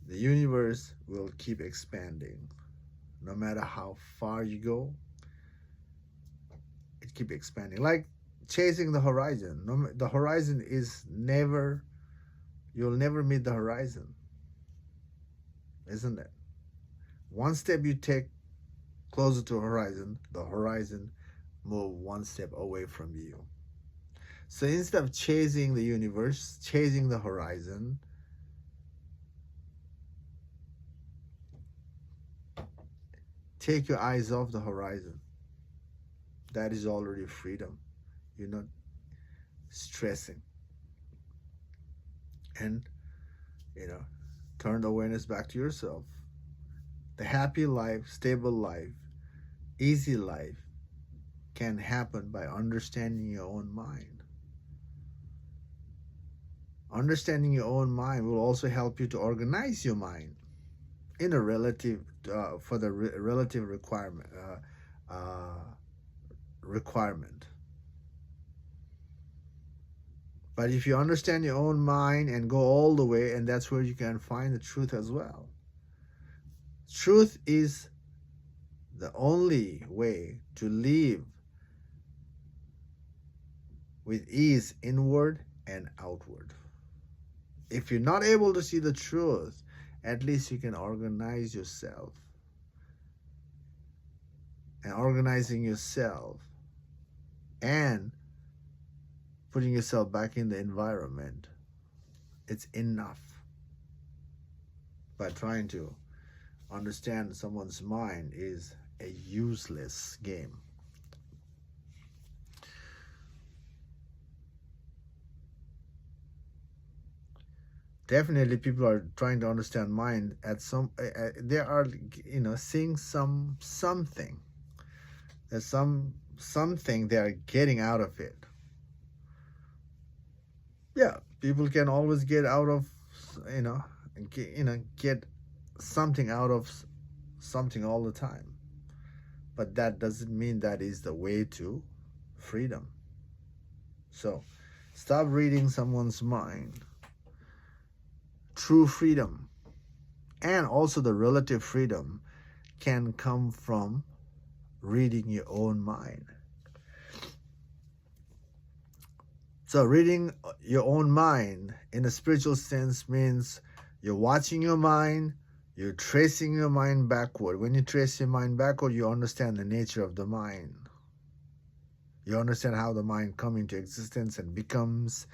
the universe will keep expanding. No matter how far you go, it keep expanding. Like chasing the horizon. The horizon is never, you'll never meet the horizon, isn't it? One step you take closer to horizon, the horizon move one step away from you. So instead of chasing the universe, chasing the horizon, take your eyes off the horizon. That is already freedom. You're not stressing. And, you know, turn the awareness back to yourself. The happy life, stable life, easy life can happen by understanding your own mind. Understanding your own mind will also help you to organize your mind in a relative for the relative requirement. But if you understand your own mind and go all the way, and that's where you can find the truth as well. Truth is the only way to live with ease inward and outward. If you're not able to see the truth, at least you can organize yourself. And organizing yourself and putting yourself back in the environment, it's enough. But trying to understand someone's mind is a useless game. Definitely people are trying to understand mind at some they are, you know, seeing something. There's something they are getting out of it. Yeah, people can always get out of, you know, get something out of something all the time. But that doesn't mean that is the way to freedom. So stop reading someone's mind. True freedom and also the relative freedom can come from reading your own mind. So reading your own mind in a spiritual sense means you're watching your mind, you're tracing your mind backward. When you trace your mind backward, you understand the nature of the mind. You understand how the mind comes into existence and becomes